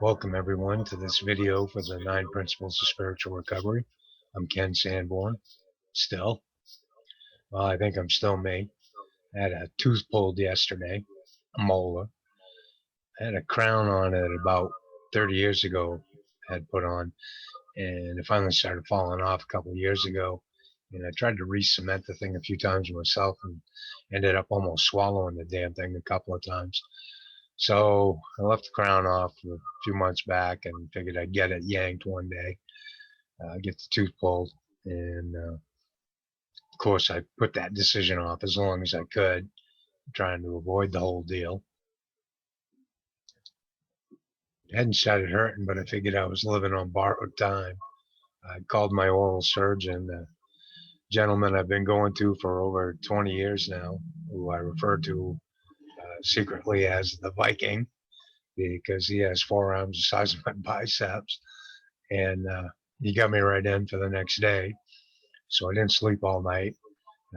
Welcome everyone to this video for the 9 Principles of Spiritual Recovery. I'm Ken Sanborn, still. Well, I think I'm still me. I had a tooth pulled yesterday, a molar. I had a crown on it about 30 years ago, I had put on, and it finally started falling off a couple of years ago. And I tried to re-cement the thing a few times myself and ended up almost swallowing the damn thing a couple of times. So I left the crown off a few months back and figured I'd get it yanked one day, get the tooth pulled. And of course, I put that decision off as long as I could, trying to avoid the whole deal. It hadn't started hurting, but I figured I was living on borrowed time. I called my oral surgeon, a gentleman I've been going to for over 20 years now, who I refer to secretly as the Viking because he has forearms the size of my biceps. And he got me right in for the next day. So I didn't sleep all night.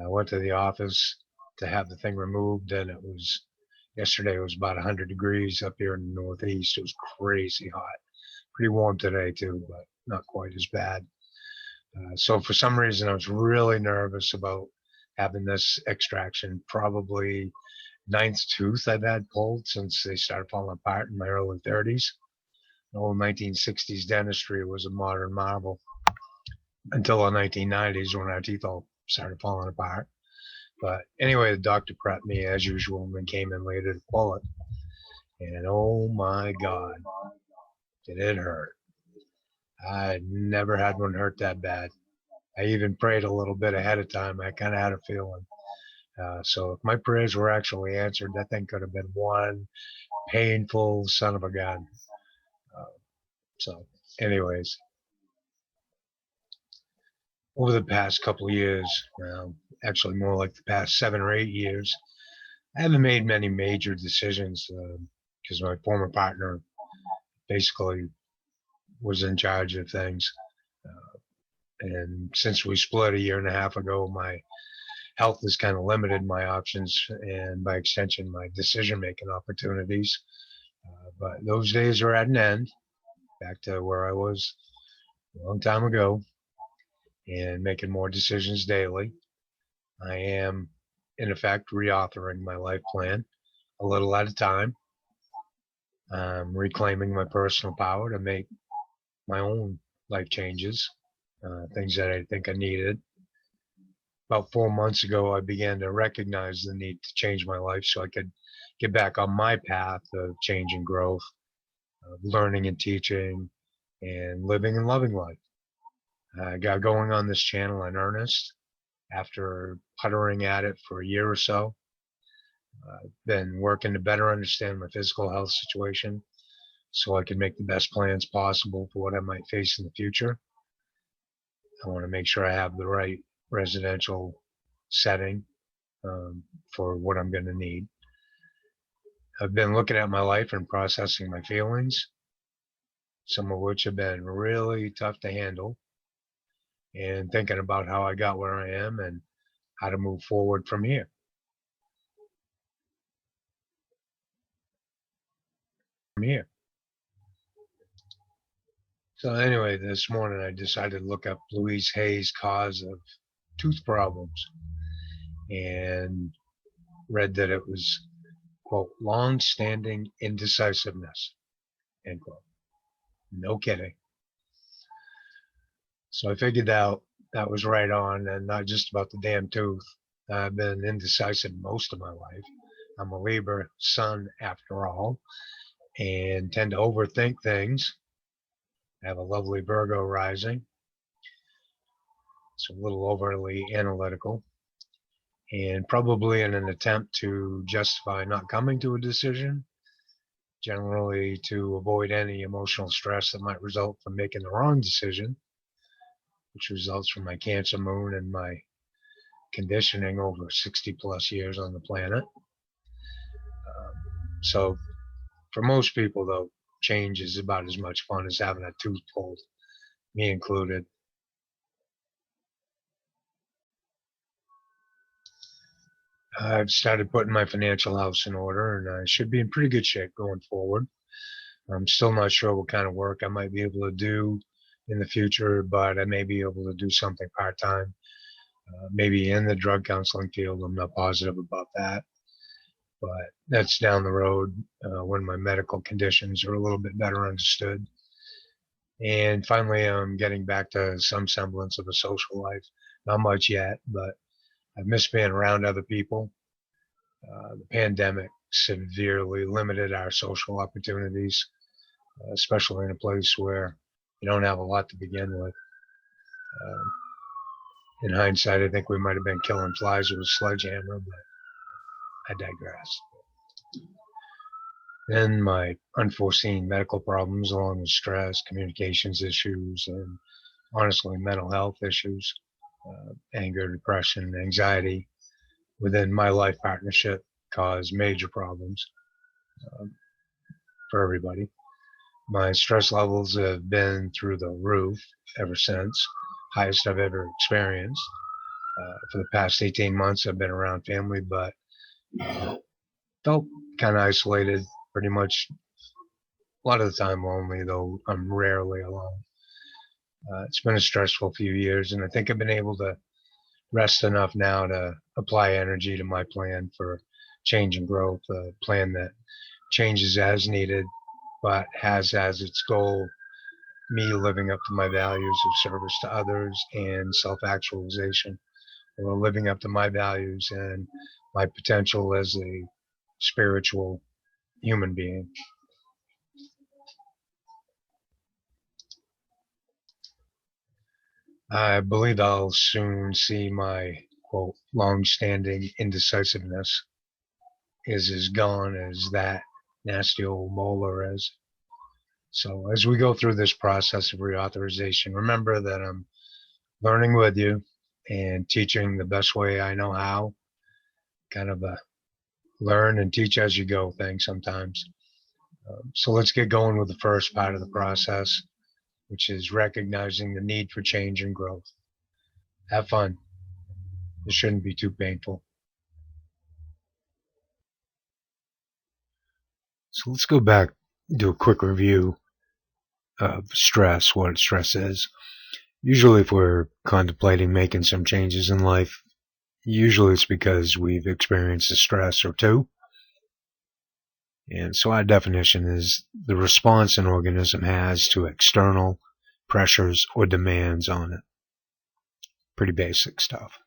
I went to the office to have the thing removed, and yesterday it was about 100 degrees up here in the Northeast. It was crazy hot. Pretty warm today too, but not quite as bad. So for some reason, I was really nervous about having this extraction. Probably ninth tooth I've had pulled since they started falling apart in my early 30s. The old 1960s dentistry was a modern marvel until the 1990s when our teeth all started falling apart. But anyway, the doctor prepped me as usual and then came in later to pull it. And oh my God, did it hurt. I never had one hurt that bad. I even prayed a little bit ahead of time. I kind of had a feeling. So if my prayers were actually answered, that thing could have been one painful son of a gun. Uh, so anyways, over the past couple of years, actually more like the past 7 or 8 years, I haven't made many major decisions because my former partner basically was in charge of things. And since we split a year and a half ago, my health has kind of limited my options and by extension, my decision making opportunities. But those days are at an end, back to where I was a long time ago and making more decisions daily. I am, in effect, reauthoring my life plan a little at a time. I'm reclaiming my personal power to make my own life changes, things that I think I needed. About 4 months ago, I began to recognize the need to change my life so I could get back on my path of change and growth, learning and teaching, and living and loving life. I got going on this channel in earnest after puttering at it for a year or so. Been working to better understand my physical health situation so I can make the best plans possible for what I might face in the future. I want to make sure I have the right residential setting for what I'm going to need. I've been looking at my life and processing my feelings, some of which have been really tough to handle, and thinking about how I got where I am and how to move forward from here. So anyway, this morning I decided to look up Louise Hay's cause of tooth problems and read that it was, quote, long-standing indecisiveness, end quote. No kidding. So I figured out that was right on, and not just about the damn tooth. I've been indecisive most of my life. I'm a Libra sun after all, and tend to overthink things. I have a lovely Virgo rising. It's a little overly analytical, and probably in an attempt to justify not coming to a decision, generally to avoid any emotional stress that might result from making the wrong decision, which results from my Cancer moon and my conditioning over 60 plus years on the planet. So for most people, though, change is about as much fun as having a tooth pulled, me included. I've started putting my financial house in order, and I should be in pretty good shape going forward. I'm still not sure what kind of work I might be able to do in the future, but I may be able to do something part-time, maybe in the drug counseling field. I'm not positive about that, but that's down the road when my medical conditions are a little bit better understood. And finally, I'm getting back to some semblance of a social life. Not much yet, but I miss being around other people. The pandemic severely limited our social opportunities, especially in a place where you don't have a lot to begin with. Um, in hindsight, I think we might have been killing flies with a sledgehammer, but I digress. Then my unforeseen medical problems, along with stress, communications issues, and honestly, mental health issues, anger, depression, anxiety within my life partnership caused major problems um, for everybody. My stress levels have been through the roof ever since, highest I've ever experienced. For the past 18 months, I've been around family, but felt kind of isolated, pretty much a lot of the time lonely, though I'm rarely alone. It's been a stressful few years, and I think I've been able to rest enough now to apply energy to my plan for change and growth, a plan that changes as needed, but has as its goal me living up to my values of service to others and self-actualization, or living up to my values and my potential as a spiritual human being. I believe I'll soon see my quote long-standing indecisiveness is as gone as that nasty old molar is. So as we go through this process of reauthorization, remember that I'm learning with you and teaching the best way I know how, kind of a learn and teach as you go thing sometimes. So let's get going with the first part of the process, which is recognizing the need for change and growth. Have fun. It shouldn't be too painful. So let's go back, do a quick review of stress, what stress is. Usually if we're contemplating making some changes in life, usually it's because we've experienced a stress or two. And so our definition is the response an organism has to external pressures or demands on it. Pretty basic stuff.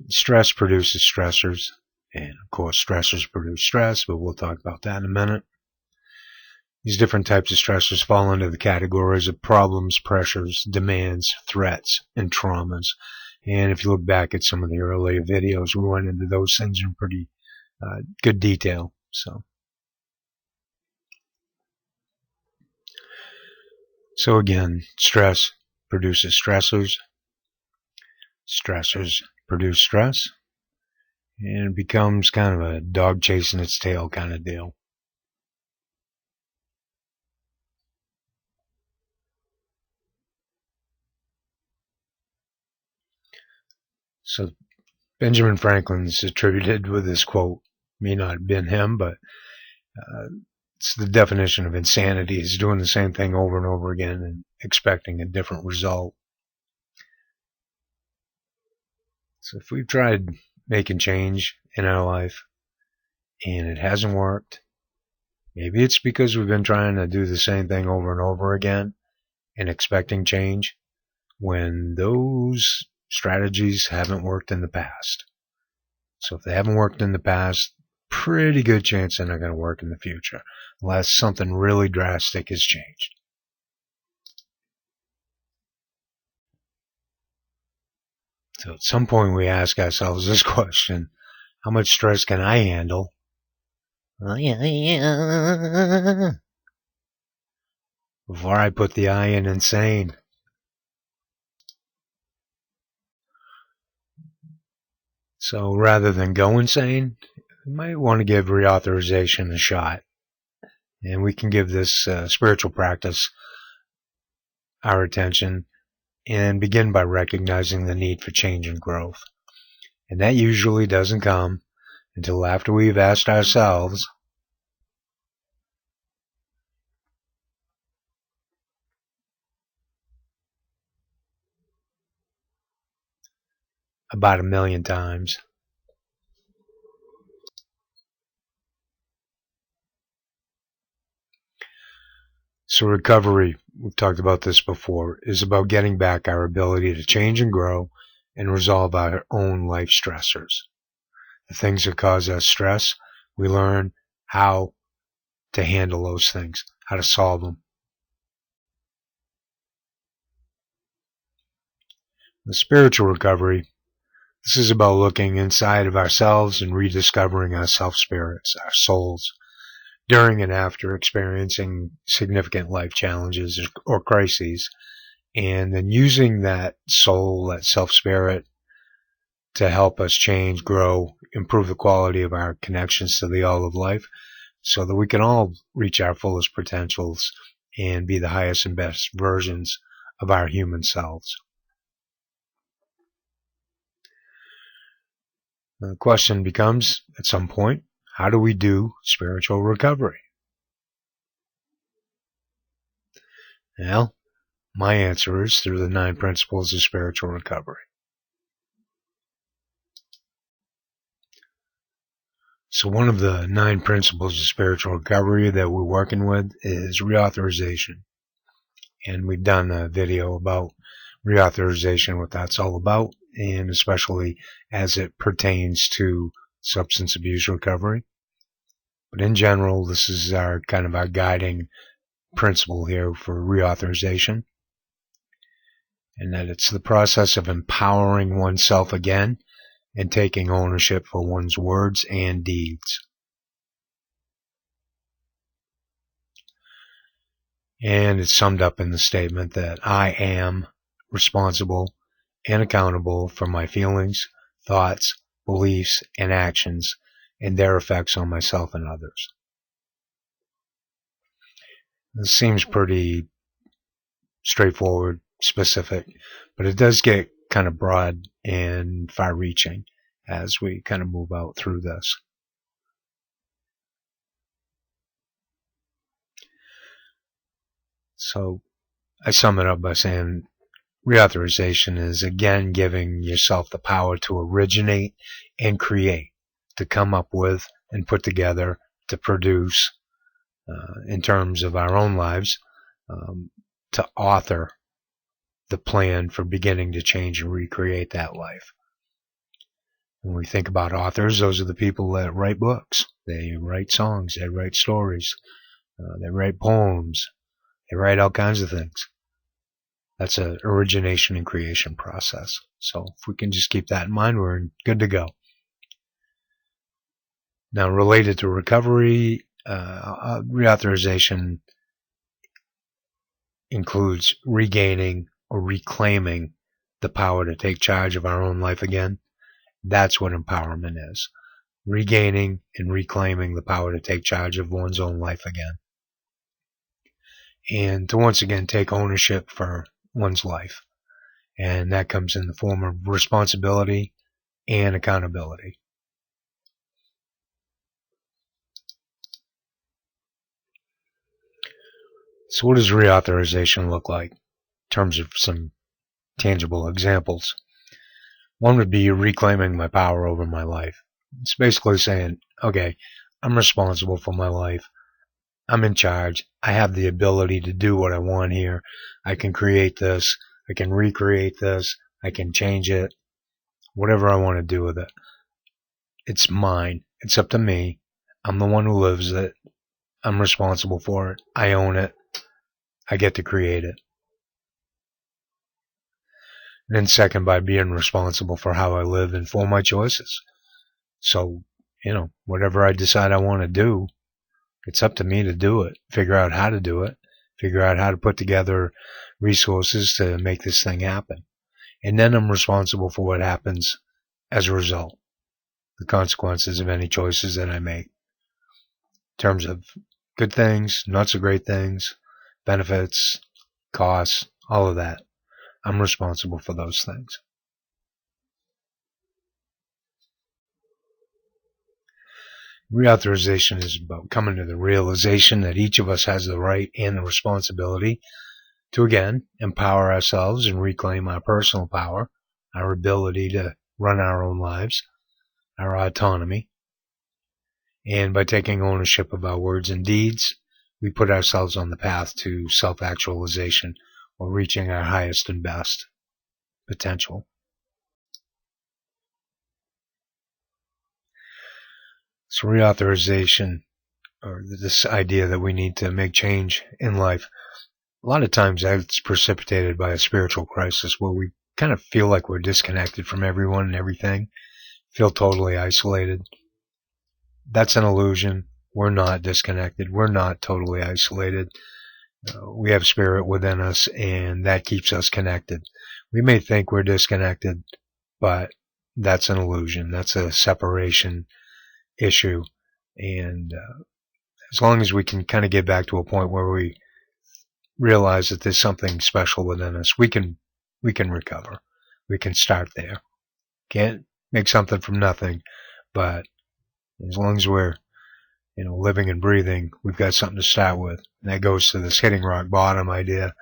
Stress produces stressors, and of course stressors produce stress, but we'll talk about that in a minute. These different types of stressors fall into the categories of problems, pressures, demands, threats, and traumas. And if you look back at some of the earlier videos, we went into those things in pretty good detail. So again, stress produces stressors. Stressors produce stress. And it becomes kind of a dog chasing its tail kind of deal. So Benjamin Franklin's attributed with this quote, may not have been him, but it's the definition of insanity is doing the same thing over and over again and expecting a different result. So if we've tried making change in our life and it hasn't worked, maybe it's because we've been trying to do the same thing over and over again and expecting change when those strategies haven't worked in the past. So if they haven't worked in the past, pretty good chance they're not going to work in the future unless something really drastic has changed. So at some point we ask ourselves this question, how much stress can I handle? Before I put the I in insane. So rather than go insane, you might want to give reauthorization a shot. And we can give this spiritual practice our attention and begin by recognizing the need for change and growth. And that usually doesn't come until after we've asked ourselves, about 1,000,000 times. So recovery, we've talked about this before, is about getting back our ability to change and grow and resolve our own life stressors. The things that cause us stress, we learn how to handle those things, how to solve them. The spiritual recovery, this is about looking inside of ourselves and rediscovering our self-spirits, our souls, during and after experiencing significant life challenges or crises, and then using that soul, that self-spirit, to help us change, grow, improve the quality of our connections to the all of life so that we can all reach our fullest potentials and be the highest and best versions of our human selves. The question becomes, at some point, how do we do spiritual recovery? Well, my answer is through the 9 principles of spiritual recovery. So one of the 9 principles of spiritual recovery that we're working with is reauthorization. And we've done a video about reauthorization, what that's all about, and especially as it pertains to substance abuse recovery. But in general, this is our guiding principle here for reauthorization, and that it's the process of empowering oneself again and taking ownership for one's words and deeds. And it's summed up in the statement that I am responsible and accountable for my feelings, thoughts, beliefs, and actions and their effects on myself and others. This seems pretty straightforward, specific, but it does get kind of broad and far-reaching as we kind of move out through this. So I sum it up by saying reauthorization is again giving yourself the power to originate and create, to come up with and put together, to produce, in terms of our own lives, to author the plan for beginning to change and recreate that life. When we think about authors, those are the people that write books. They write songs, they write stories, they write poems, they write all kinds of things. That's an origination and creation process. So if we can just keep that in mind, we're good to go. Now, related to recovery, reauthorization includes regaining or reclaiming the power to take charge of our own life again. That's what empowerment is. Regaining and reclaiming the power to take charge of one's own life again. And to once again take ownership for one's life. And that comes in the form of responsibility and accountability. So what does reauthorization look like in terms of some tangible examples? One would be reclaiming my power over my life. It's basically saying, okay, I'm responsible for my life. I'm in charge. I have the ability to do what I want here. I can create this. I can recreate this. I can change it. Whatever I want to do with it. It's mine. It's up to me. I'm the one who lives it. I'm responsible for it. I own it. I get to create it. And then second, by being responsible for how I live and for my choices. So, whatever I decide I want to do, it's up to me to do it. Figure out how to do it. Figure out how to put together resources to make this thing happen. And then I'm responsible for what happens as a result. The consequences of any choices that I make. In terms of good things, not so great things, benefits, costs, all of that. I'm responsible for those things. Reauthorization is about coming to the realization that each of us has the right and the responsibility to, again, empower ourselves and reclaim our personal power, our ability to run our own lives, our autonomy. And by taking ownership of our words and deeds, we put ourselves on the path to self-actualization or reaching our highest and best potential. So reauthorization, or this idea that we need to make change in life, a lot of times that's precipitated by a spiritual crisis where we kind of feel like we're disconnected from everyone and everything, feel totally isolated. That's an illusion. We're not disconnected. We're not totally isolated. We have spirit within us, and that keeps us connected. We may think we're disconnected, but that's an illusion. That's a separation issue. And as long as we can kind of get back to a point where we realize that there's something special within us, we can recover. We can start there. Can't make something from nothing, but as long as we're living and breathing, we've got something to start with. And that goes to this hitting rock bottom idea.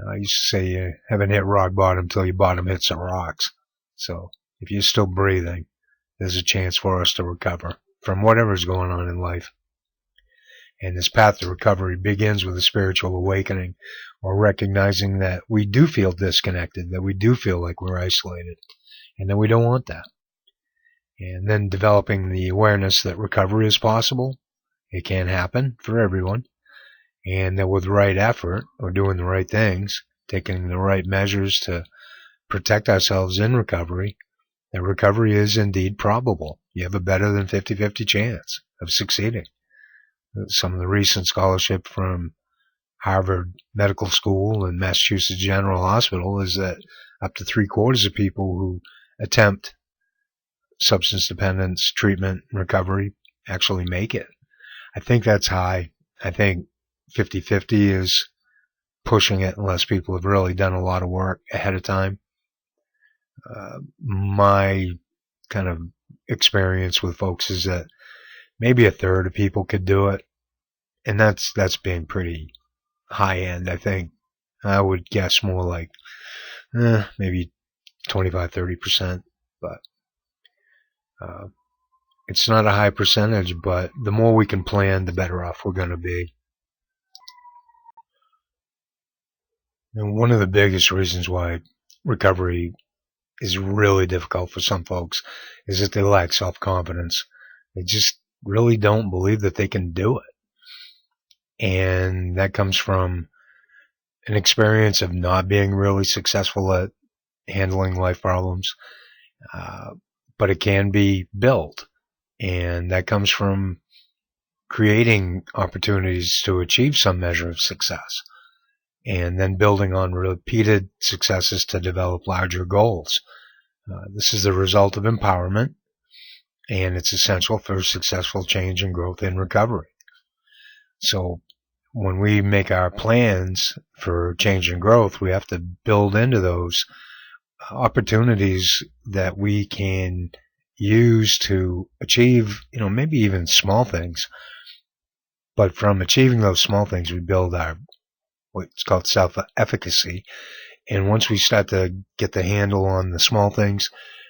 I used to say you haven't hit rock bottom until your bottom hits the rocks. So if you're still breathing, there's a chance for us to recover from whatever's going on in life. And this path to recovery begins with a spiritual awakening, or recognizing that we do feel disconnected, that we do feel like we're isolated, and that we don't want that. And then developing the awareness that recovery is possible. It can happen for everyone. And that with the right effort, or doing the right things, taking the right measures to protect ourselves in recovery, that recovery is indeed probable. You have a better than 50-50 chance of succeeding. Some of the recent scholarship from Harvard Medical School and Massachusetts General Hospital is that up to 3/4 of people who attempt substance dependence treatment and recovery actually make it. I think that's high. I think 50-50 is pushing it unless people have really done a lot of work ahead of time. My kind of experience with folks is that maybe a third of people could do it, and that's being pretty high end. I think I would guess more like maybe 25-30%, but it's not a high percentage. But the more we can plan, the better off we're going to be. And one of the biggest reasons why recovery is really difficult for some folks is that they lack self-confidence. They just really don't believe that they can do it. And that comes from an experience of not being really successful at handling life problems. But it can be built. And that comes from creating opportunities to achieve some measure of success, and then building on repeated successes to develop larger goals. This is the result of empowerment, and it's essential for successful change and growth in recovery. So when we make our plans for change and growth, we have to build into those opportunities that we can use to achieve, maybe even small things. But from achieving those small things, we build our what's called self-efficacy. And once we start to get the handle on the small things,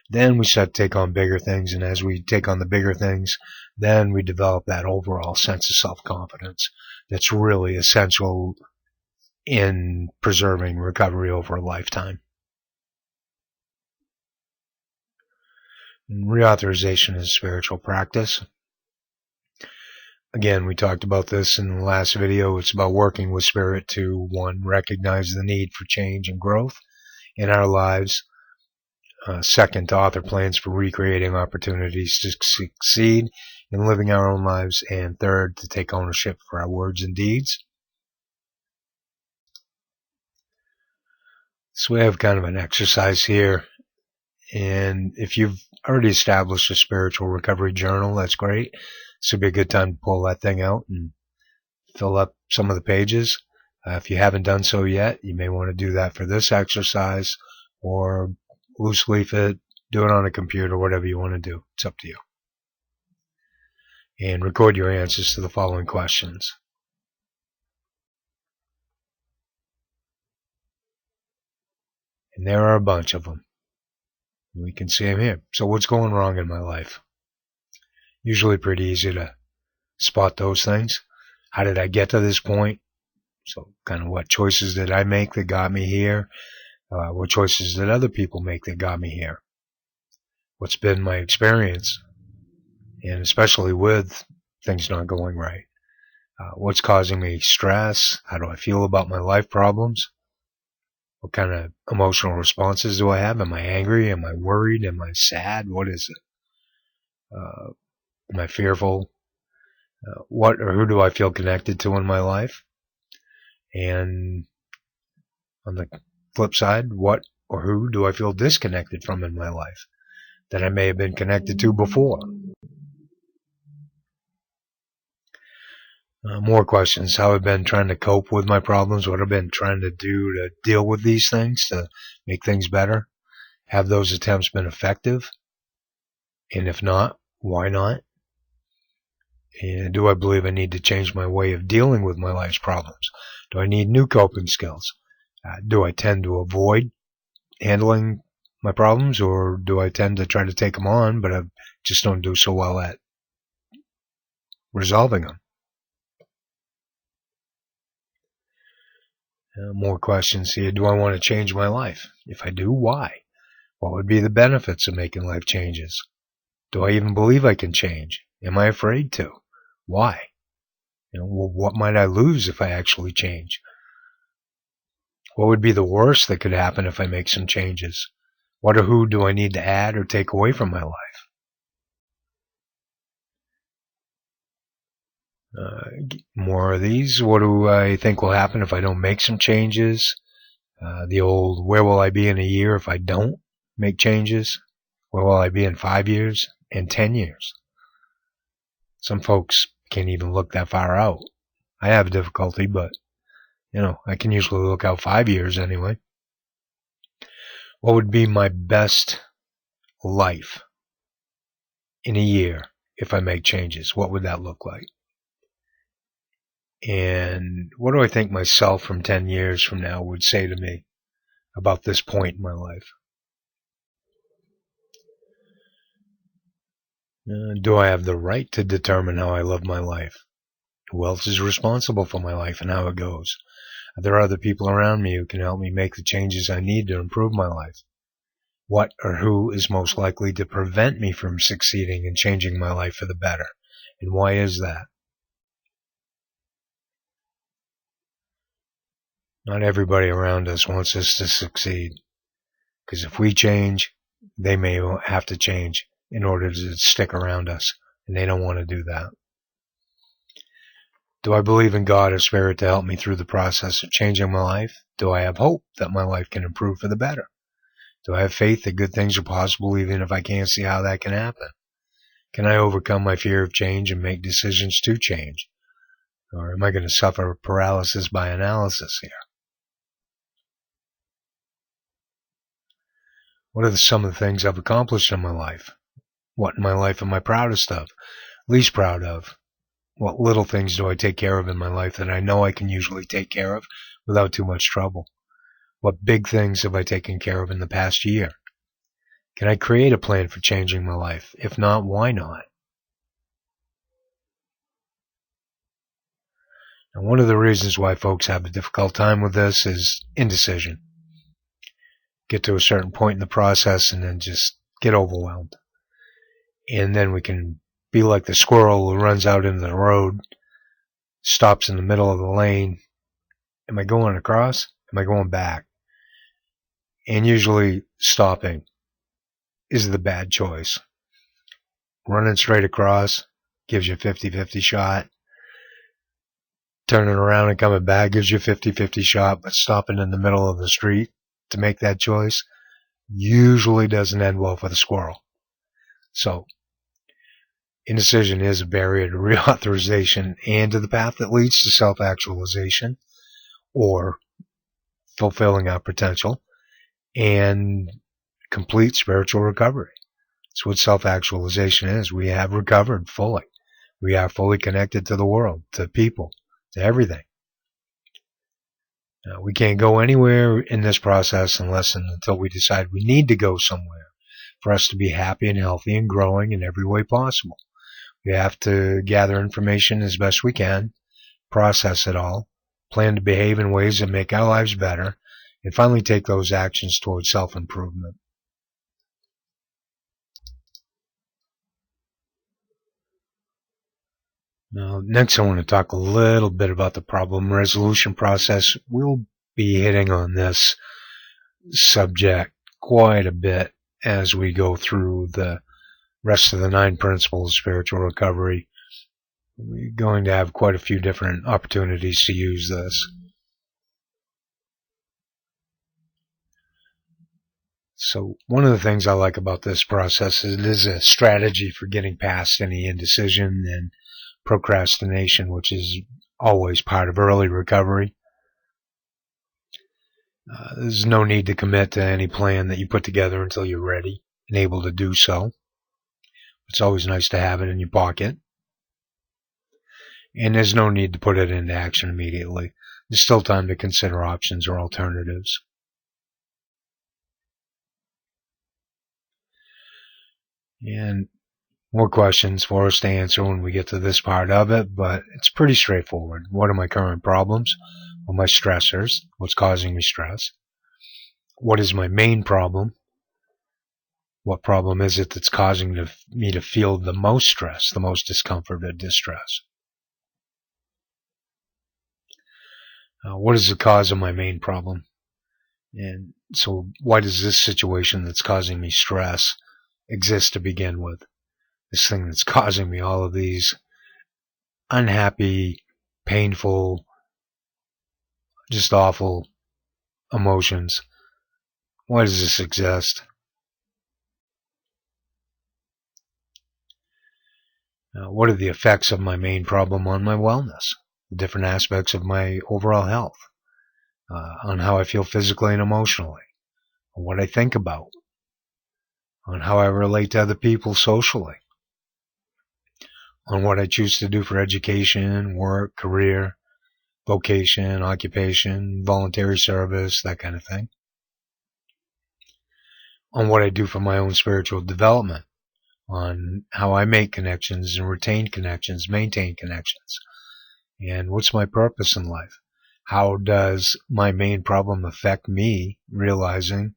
then we start to take on bigger things. And as we take on the bigger things, then we develop that overall sense of self-confidence that's really essential in preserving recovery over a lifetime. And reauthorization is a spiritual practice. Again, we talked about this in the last video. It's about working with spirit to, one, recognize the need for change and growth in our lives. Second, to author plans for recreating opportunities to succeed in living our own lives. And third, to take ownership for our words and deeds. So we have kind of an exercise here. And if you've already established a spiritual recovery journal, that's great. This would be a good time to pull that thing out and fill up some of the pages. If you haven't done so yet, you may want to do that for this exercise, or loose leaf it, do it on a computer, whatever you want to do. It's up to you. And record your answers to the following questions. And there are a bunch of them. We can see them here. So what's going wrong in my life? Usually pretty easy to spot those things. How did I get to this point? So kind of what choices did I make that got me here? What choices did other people make that got me here? What's been my experience? And especially with things not going right. What's causing me stress? How do I feel about my life problems? What kind of emotional responses do I have? Am I angry? Am I worried? Am I sad? What is it? Am I fearful? What or who do I feel connected to in my life? And on the flip side, what or who do I feel disconnected from in my life that I may have been connected to before? More questions. How I've been trying to cope with my problems, what I've been trying to do to deal with these things to make things better. Have those attempts been effective? And if not, why not? And do I believe I need to change my way of dealing with my life's problems? Do I need new coping skills? Do I tend to avoid handling my problems, or do I tend to try to take them on, but I just don't do so well at resolving them? More questions here. Do I want to change my life? If I do, why? What would be the benefits of making life changes? Do I even believe I can change? Am I afraid to? Why? Well, what might I lose if I actually change? What would be the worst that could happen if I make some changes? What or who do I need to add or take away from my life? More of these. What do I think will happen if I don't make some changes? The old, where will I be in a year if I don't make changes? Where will I be in 5 years and 10 years? Some folks can't even look that far out. I have difficulty, but I can usually look out 5 years anyway. What would be my best life in a year if I make changes? What would that look like? And what do I think myself from 10 years from now would say to me about this point in my life? Do I have the right to determine how I live my life? Who else is responsible for my life and how it goes? Are there other people around me who can help me make the changes I need to improve my life? What or who is most likely to prevent me from succeeding and changing my life for the better? And why is that? Not everybody around us wants us to succeed, because if we change, they may have to change in order to stick around us, and they don't want to do that. Do I believe in God or Spirit to help me through the process of changing my life? Do I have hope that my life can improve for the better? Do I have faith that good things are possible even if I can't see how that can happen? Can I overcome my fear of change and make decisions to change? Or am I going to suffer paralysis by analysis here? What are some of the things I've accomplished in my life? What in my life am I proudest of? Least proud of? What little things do I take care of in my life that I know I can usually take care of without too much trouble? What big things have I taken care of in the past year? Can I create a plan for changing my life? If not, why not? And one of the reasons why folks have a difficult time with this is indecision. Get to a certain point in the process and then just get overwhelmed. And then we can be like the squirrel who runs out into the road, stops in the middle of the lane. Am I going across? Am I going back? And usually stopping is the bad choice. Running straight across gives you a 50-50 shot. Turning around and coming back gives you a 50-50 shot, but stopping in the middle of the street to make that choice usually doesn't end well for the squirrel. So, indecision is a barrier to reauthorization and to the path that leads to self-actualization or fulfilling our potential and complete spiritual recovery. That's what self-actualization is. We have recovered fully. We are fully connected to the world, to people, to everything. We can't go anywhere in this process until we decide we need to go somewhere. for us to be happy and healthy and growing in every way possible. We have to gather information as best we can, process it all, plan to behave in ways that make our lives better, and finally take those actions towards self-improvement. Now, next I want to talk a little bit about the problem resolution process. We'll be hitting on this subject quite a bit as we go through the rest of the 9 principles of spiritual recovery. We're going to have quite a few different opportunities to use this. So one of the things I like about this process is it is a strategy for getting past any indecision and procrastination, which is always part of early recovery. There's no need to commit to any plan that you put together until you're ready and able to do so. It's always nice to have it in your pocket. And there's no need to put it into action immediately. There's still time to consider options or alternatives. And more questions for us to answer when we get to this part of it, but it's pretty straightforward. What are my current problems? What are my stressors? What's causing me stress? What is my main problem? What problem is it that's causing me to feel the most stress, the most discomfort or distress? What is the cause of my main problem? And so why does this situation that's causing me stress exist to begin with? This thing that's causing me all of these unhappy, painful, just awful emotions. Why does this exist? What are the effects of my main problem on my wellness? The different aspects of my overall health, on how I feel physically and emotionally, on what I think about, on how I relate to other people socially, on what I choose to do for education, work, career, vocation, occupation, voluntary service, that kind of thing, on what I do for my own spiritual development, on how I make connections and retain connections, maintain connections, and what's my purpose in life? How does my main problem affect me realizing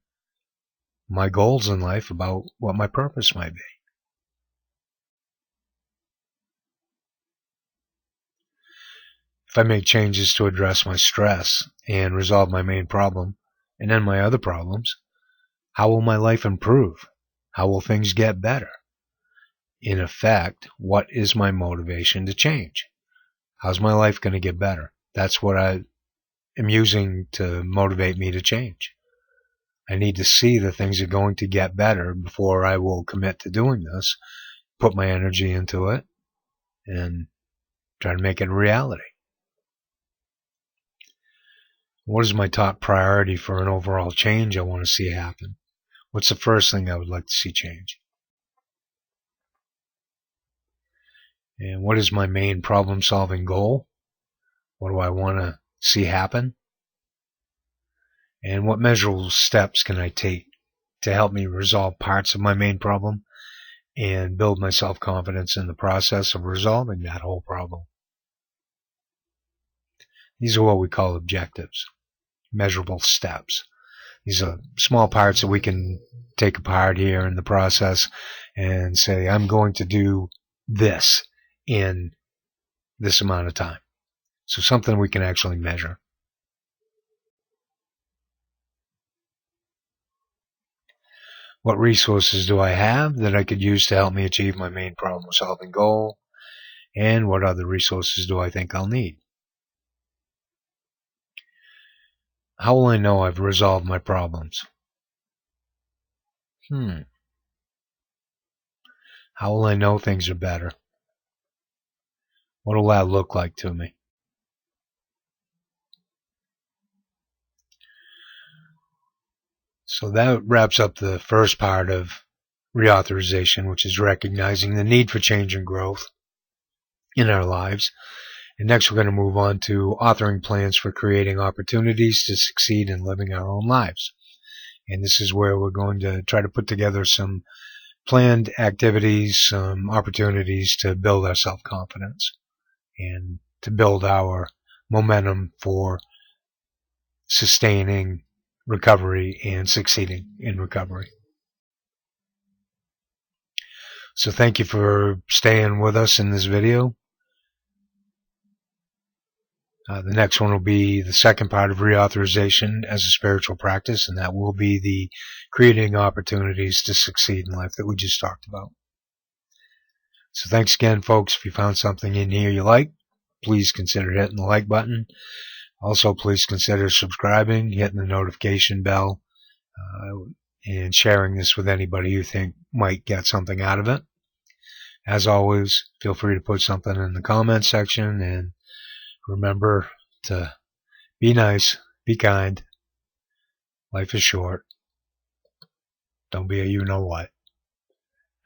my goals in life about what my purpose might be? If I make changes to address my stress and resolve my main problem and then my other problems, how will my life improve? How will things get better? In effect, what is my motivation to change? How's my life going to get better? That's what I am using to motivate me to change. I need to see that things are going to get better before I will commit to doing this, put my energy into it, and try to make it a reality. What is my top priority for an overall change I want to see happen? What's the first thing I would like to see change? And what is my main problem-solving goal? What do I want to see happen? And what measurable steps can I take to help me resolve parts of my main problem and build my self-confidence in the process of resolving that whole problem? These are what we call objectives, measurable steps. These are small parts that we can take apart here in the process and say, I'm going to do this in this amount of time. So something we can actually measure. What resources do I have that I could use to help me achieve my main problem-solving goal? And what other resources do I think I'll need? How will I know I've resolved my problems? How will I know things are better? What will that look like to me? So that wraps up the first part of reauthorization, which is recognizing the need for change and growth in our lives. And next we're going to move on to authoring plans for creating opportunities to succeed in living our own lives. And this is where we're going to try to put together some planned activities, some opportunities to build our self-confidence and to build our momentum for sustaining recovery and succeeding in recovery. So thank you for staying with us in this video. The next one will be the second part of reauthorization as a spiritual practice, and that will be the creating opportunities to succeed in life that we just talked about. So thanks again, folks. If you found something in here you like, please consider hitting the like button. Also, please consider subscribing, hitting the notification bell, and sharing this with anybody you think might get something out of it. As always, feel free to put something in the comment section, and remember to be nice, be kind. Life is short. Don't be a you-know-what.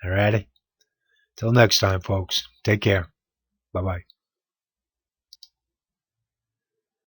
Alrighty? Till next time, folks. Take care. Bye-bye.